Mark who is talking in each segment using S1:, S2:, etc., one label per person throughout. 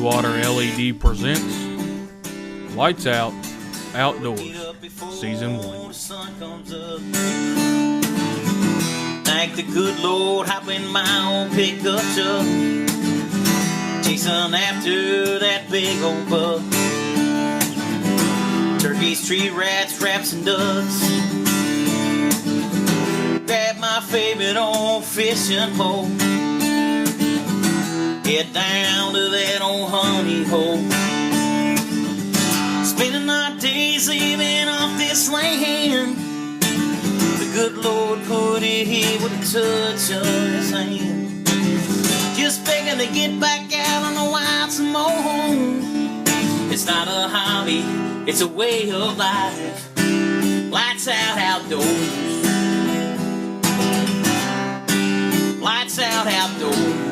S1: Blue Water LED presents Lights Out Outdoors, Season 1.
S2: Thank the good Lord, hop in my old pickup truck, chasing after that big old buck. Turkeys, tree rats, raps, and ducks. Grab my favorite old fishing pole, head down to that old honey hole. Spending our days living off this land. The good Lord put it here with a touch of His hand. Just begging to get back out on the wild some more. It's not a hobby, it's a way of life. Lights out outdoors. Lights out outdoors.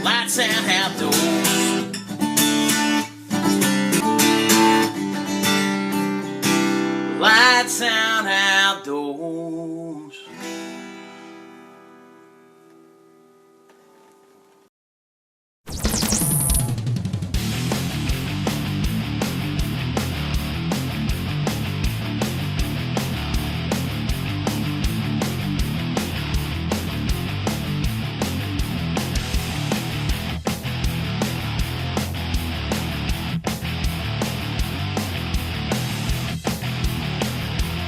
S2: Lights out outdoors. Lights out outdoors.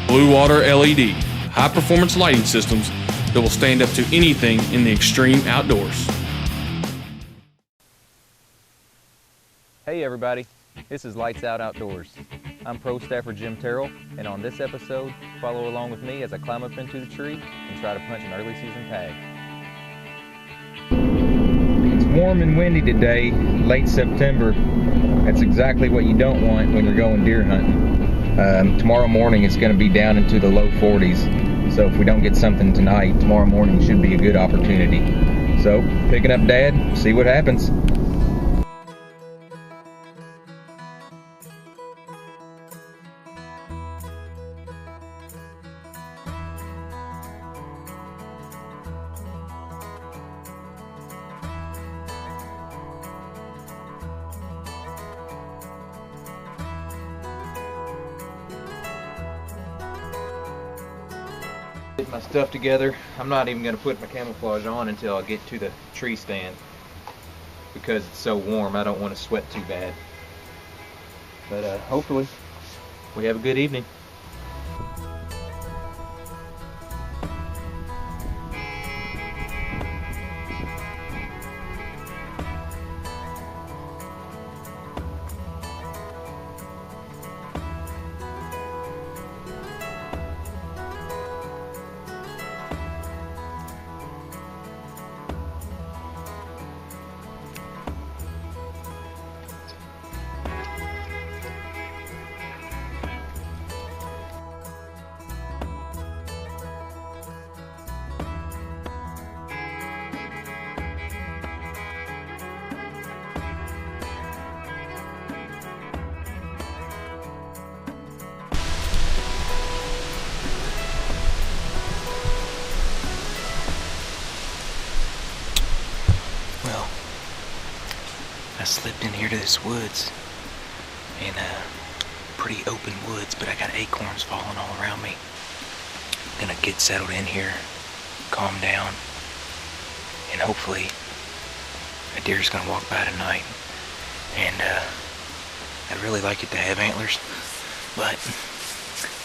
S1: Blue Water LED, high-performance lighting systems that will stand up to anything in the extreme outdoors.
S3: Hey everybody, this is Lights Out Outdoors. I'm Pro Staffer Jim Terrell, and on this episode, follow along with me as I climb up into the tree and try to punch an early season tag. It's warm and windy today, late September. That's exactly what you don't want when you're going deer hunting. Tomorrow morning it's going to be down into the low 40s, so if we don't get something tonight, tomorrow morning should be a good opportunity. So, picking up Dad, see what happens. Get my stuff together. I'm not even going to put my camouflage on until I get to the tree stand because it's so warm. I don't want to sweat too bad. But hopefully we have a good evening.
S4: Well, I slipped in here to this woods, and pretty open woods, but I got acorns falling all around me. I'm gonna get settled in here, calm down, and hopefully a deer's gonna walk by tonight. And I'd really like it to have antlers, but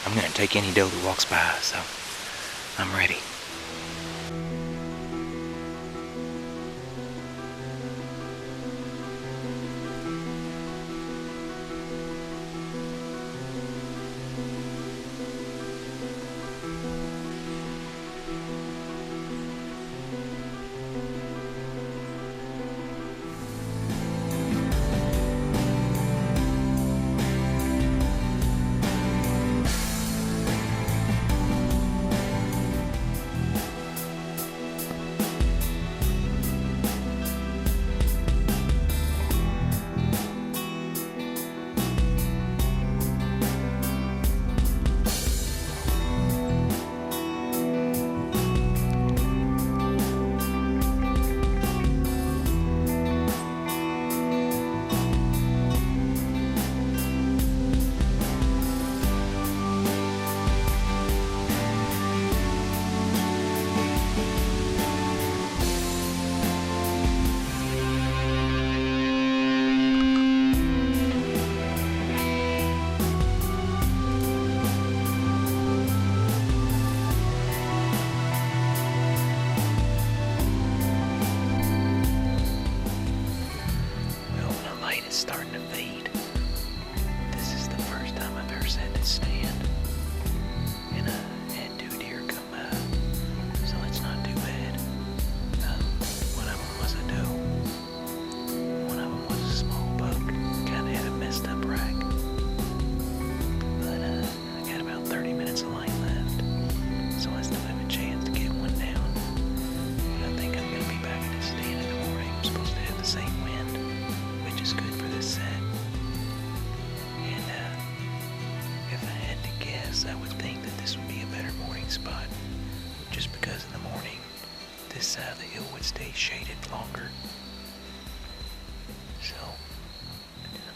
S4: I'm gonna take any doe that walks by, so I'm ready. just because in the morning this side of the hill would stay shaded longer. So,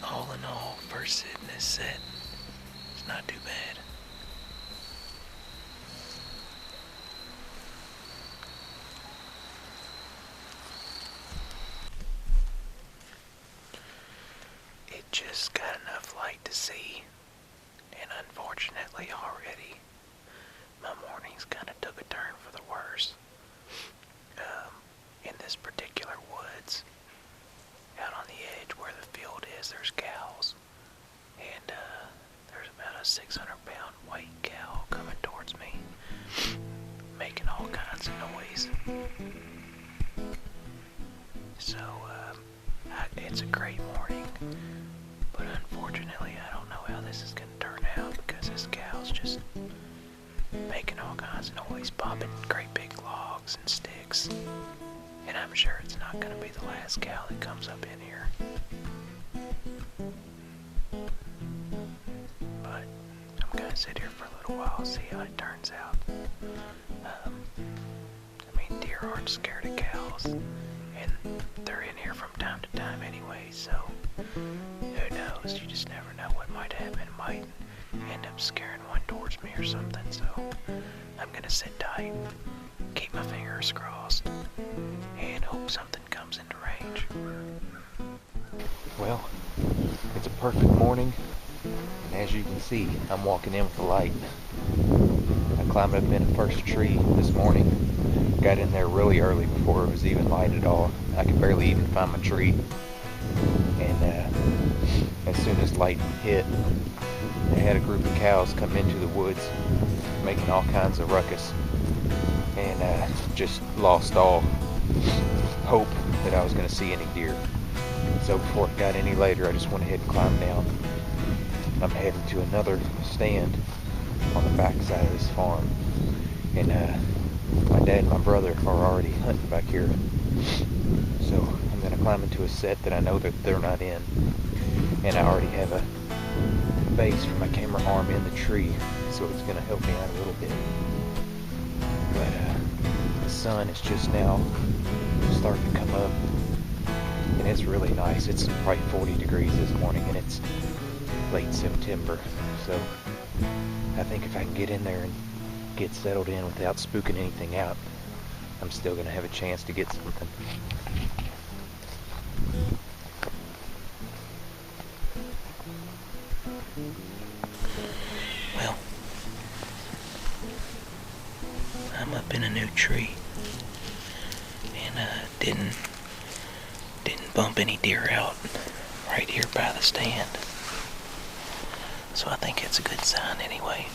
S4: all in all, first sitting this set, it's not too bad. It just got enough light to see, and unfortunately already, my mornings kind of took a turn for the worse. In this particular woods, out on the edge where the field is, there's cows, and there's about a 600-pound white cow coming towards me, making all kinds of noise. So, it's a great morning, but unfortunately I don't know how this is going to turn out, because this cow's just making all kinds of noise, popping great big logs and sticks, and I'm sure it's not going to be the last cow that comes up in here. But I'm going to sit here for a little while, see how it turns out. I mean, deer aren't scared of cows, and they're in here from time to time anyway, so who knows, you just never know what might happen. It might end up scaring one towards me or something, so I'm gonna sit tight, keep my fingers crossed, and hope something comes into range. Well, it's a perfect morning, and as you can see, I'm walking in with the light. I climbed up in the first tree this morning, got in there really early before it was even light at all. I could barely even find my tree, and as soon as light hit, they had a group of cows come into the woods making all kinds of ruckus, and just lost all hope that I was going to see any deer. So before it got any later, I just went ahead and climbed down. I'm heading to another stand on the back side of this farm, and my dad and my brother are already hunting back here, so I'm going to climb into a set that I know that they're not in, and I already have a base for my camera arm in the tree, so it's going to help me out a little bit. But the sun is just now starting to come up, and it's really nice. It's probably 40 degrees this morning, and it's late September, so I think if I can get in there and get settled in without spooking anything out, I'm still going to have a chance to get something. Well, I'm up in a new tree, and didn't bump any deer out right here by the stand, so I think it's a good sign anyway.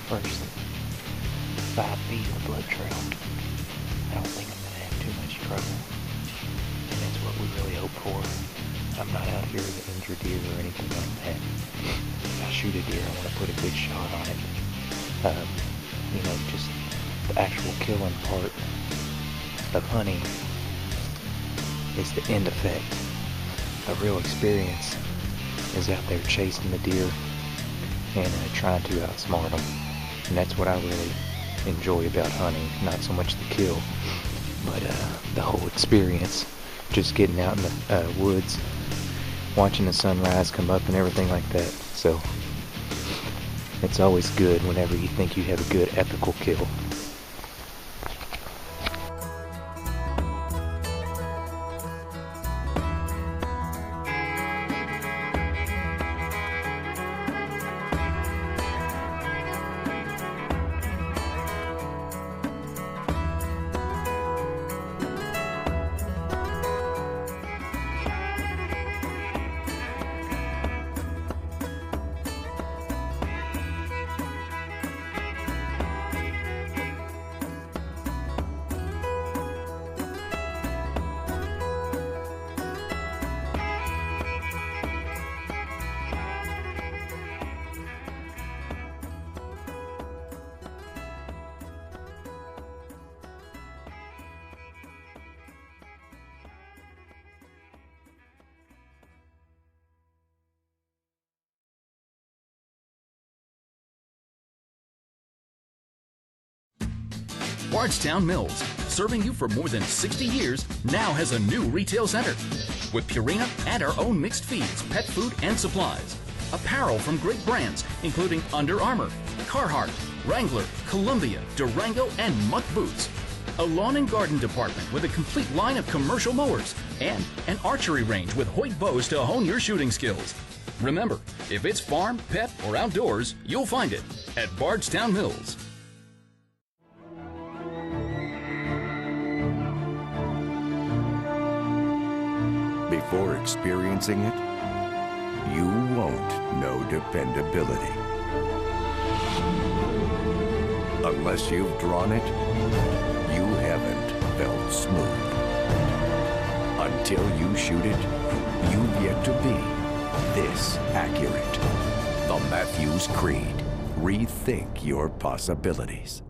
S4: first 5 feet of the blood trail, I don't think I'm gonna have too much trouble. And that's what we really hope for. I'm not out here to injure deer or anything like that. If I shoot a deer, I want to put a good shot on it. You know, just the actual killing part of hunting is the end effect. A real experience is out there chasing the deer and trying to outsmart them. And that's what I really enjoy about hunting. Not so much the kill, but the whole experience. Just getting out in the woods, watching the sunrise come up and everything like that. So it's always good whenever you think you have a good epical kill.
S5: Bardstown Mills, serving you for more than 60 years, now has a new retail center with Purina and our own mixed feeds, pet food, and supplies. Apparel from great brands, including Under Armour, Carhartt, Wrangler, Columbia, Durango, and Muck Boots. A lawn and garden department with a complete line of commercial mowers, and an archery range with Hoyt bows to hone your shooting skills. Remember, if it's farm, pet, or outdoors, you'll find it at Bardstown Mills.
S6: Before experiencing it, you won't know dependability. Unless you've drawn it, you haven't felt smooth. Until you shoot it, you've yet to be this accurate. The Matthews Creed. Rethink your possibilities.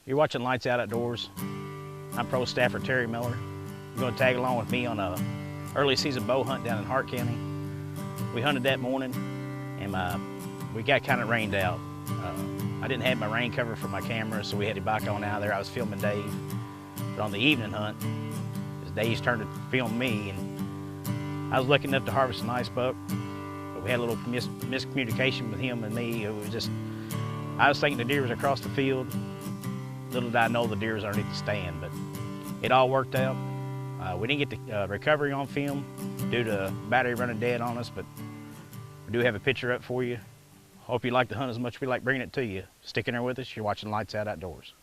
S7: You're watching Lights Out Outdoors. I'm Pro Staffer Terry Miller. You're going to tag along with me on a early season bow hunt down in Hart County. We hunted that morning and we got kind of rained out. I didn't have my rain cover for my camera, so we had to back on out there. I was filming Dave. But on the evening hunt, Dave's turn to film me, and I was lucky enough to harvest a nice buck, but we had a little miscommunication with him and me. It was just, I was thinking the deer was across the field. Little did I know the deer was underneath the stand, but it all worked out. We didn't get the recovery on film due to battery running dead on us, but we do have a picture up for you. Hope you like the hunt as much as we like bringing it to you. Stick in there with us. You're watching Lights Out Outdoors.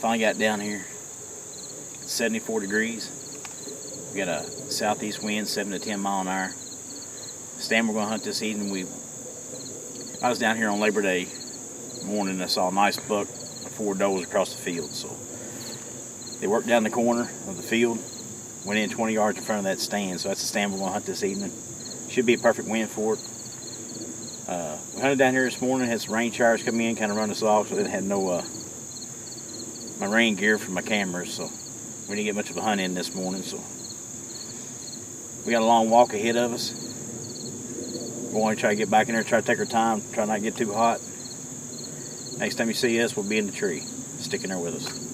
S7: Finally got down here. 74 degrees. We got a southeast wind, 7 to 10 mile an hour. Stand we're gonna hunt this evening. I was down here on Labor Day morning and I saw a nice buck, 4 does across the field. So they worked down the corner of the field, went in 20 yards in front of that stand. So that's the stand we're gonna hunt this evening. Should be a perfect wind for it. We hunted down here this morning, had some rain showers come in, kind of run us off, so I had no my rain gear for my cameras, so we didn't get much of a hunt in this morning. So we got a long walk ahead of us. We're going to try to get back in there, try to take our time, try not to get too hot. Next time you see us, we'll be in the tree. Stick in there with us.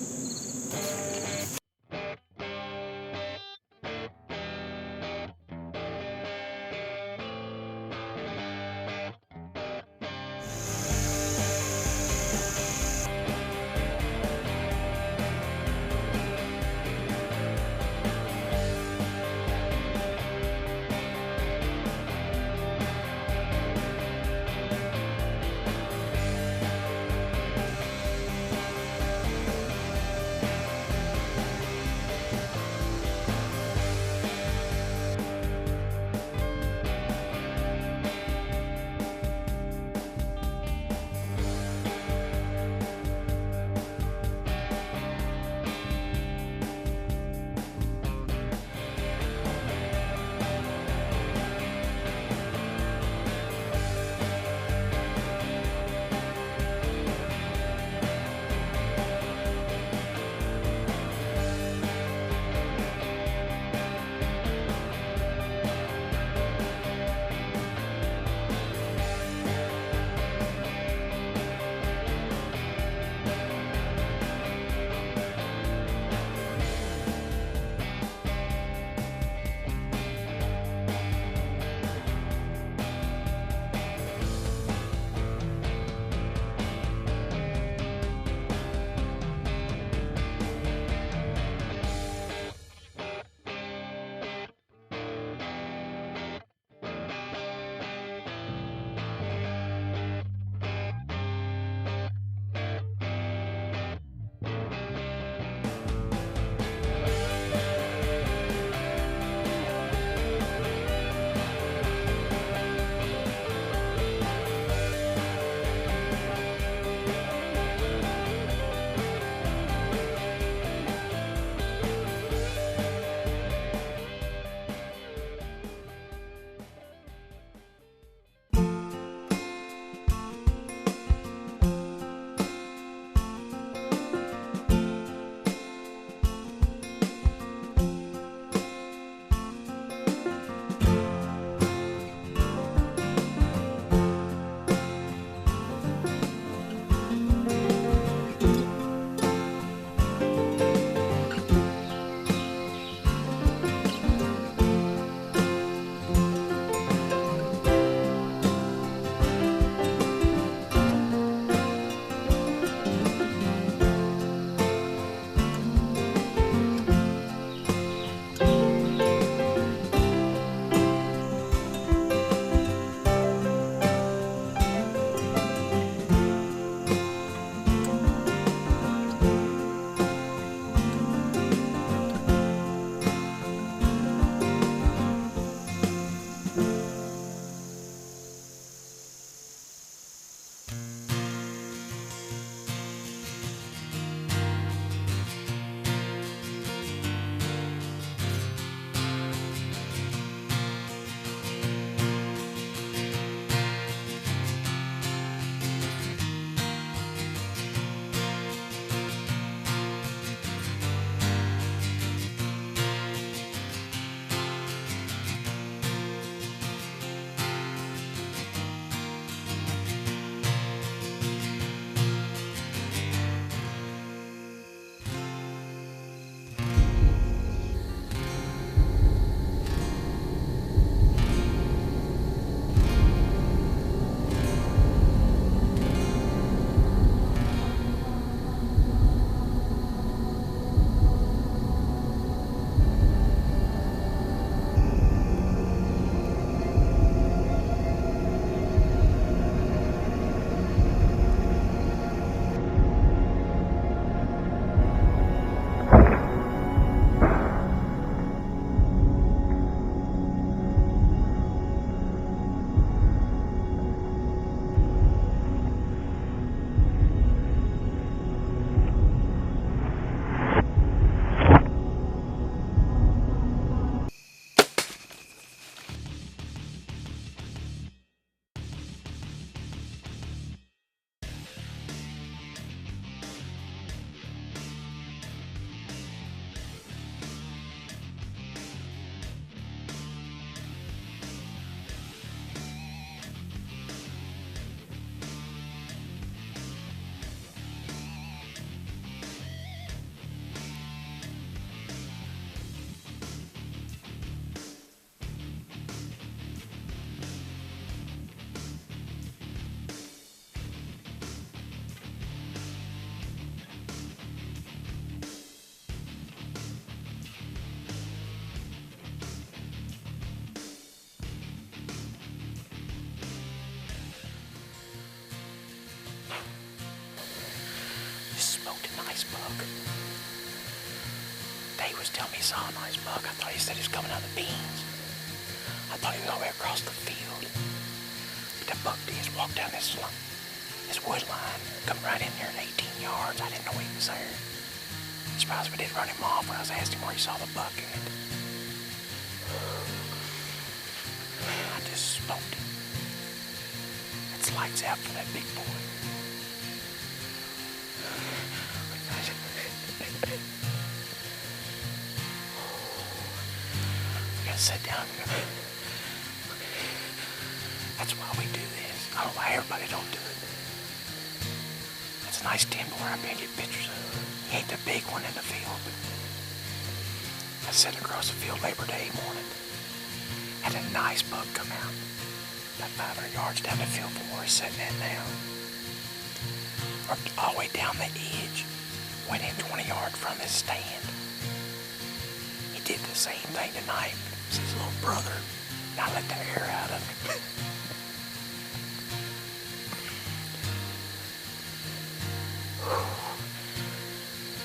S4: nice buck. Dave was telling me he saw a nice buck. I thought he said he was coming out of the beans. I thought he was all the way across the field. But that buck did walk down this wood line, come right in there at 18 yards. I didn't know he was there. Surprised we didn't run him off when I was asking where he saw the buck at. I just smoked him. It's lights out for that big boy. We gotta sit down. That's why we do this. I don't know why everybody don't do it. It's a nice timber where I've been getting pictures of. He ain't the big one in the field, but I sat across the field Labor Day morning. Had a nice buck come out. About 500 yards down the field from where he's sitting at now. Worked all the way down the edge. Went in 20 yards from his stand. He did the same thing tonight. It was his little brother. And I let the air out of him.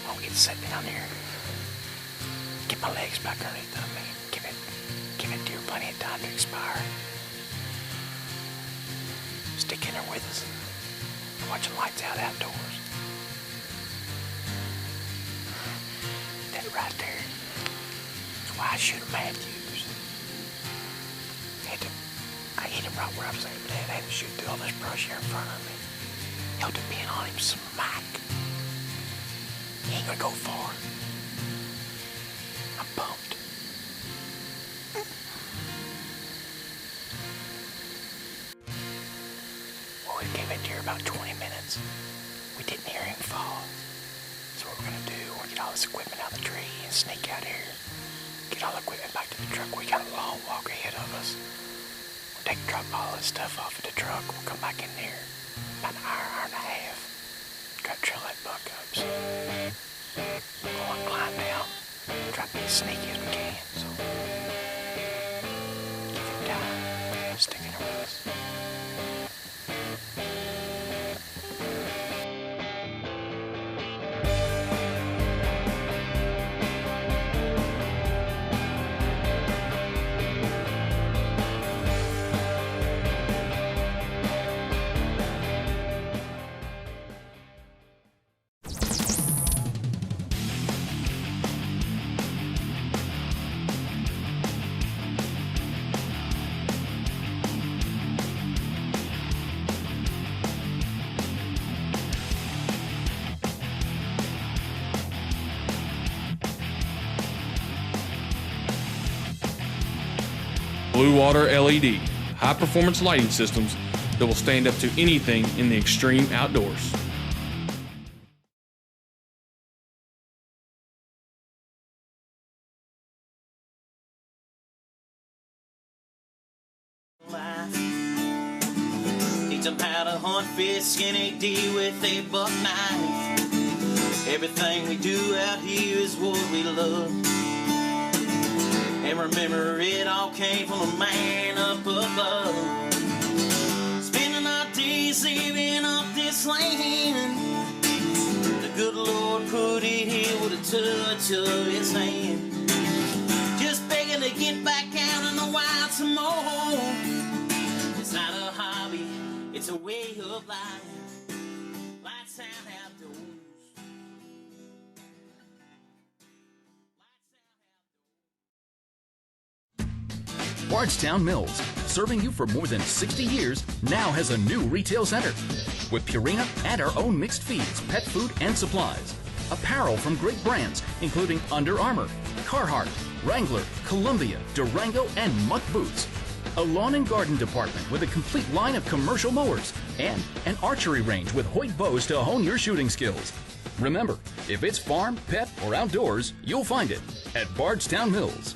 S4: I'll get set down here. Get my legs back underneath of me. Give it deer plenty of time to expire. Stick in there with us. Watching lights out outdoors. That right there is why I shoot Matthews. I hit him right where I was aiming at. I had to shoot through all this brush here in front of me. Held the pin on him smack. He ain't gonna go far. I'm pumped. Well, we came in here about 20 minutes. We didn't hear him fall. So what we're gonna do, we'll get all this equipment out of the tree and sneak out here. Get all the equipment back to the truck. We got a long walk ahead of us. We'll drop all this stuff off at the truck. We'll come back in there about an hour and a half. Try to trail that buck up. So go and climb down. Try to be as sneaky as we can. So give him time. Stick in there with us.
S1: Blue Water LED, high-performance lighting systems that will stand up to anything in the extreme outdoors.
S2: Teach them how to hunt, fish, skin a deer with a buck knife. Everything we do out here is what we love. And remember, it all came from a man up above. Spending our days living off this land. The good Lord put it here with a touch of his hand. Just begging to get back out in the wild some more. It's not a hobby, it's a way of life. Lights out outdoors.
S5: Bardstown Mills, serving you for more than 60 years, now has a new retail center with Purina and our own mixed feeds, pet food, and supplies. Apparel from great brands, including Under Armour, Carhartt, Wrangler, Columbia, Durango, and Muck Boots. A lawn and garden department with a complete line of commercial mowers, and an archery range with Hoyt bows to hone your shooting skills. Remember, if it's farm, pet, or outdoors, you'll find it at Bardstown Mills.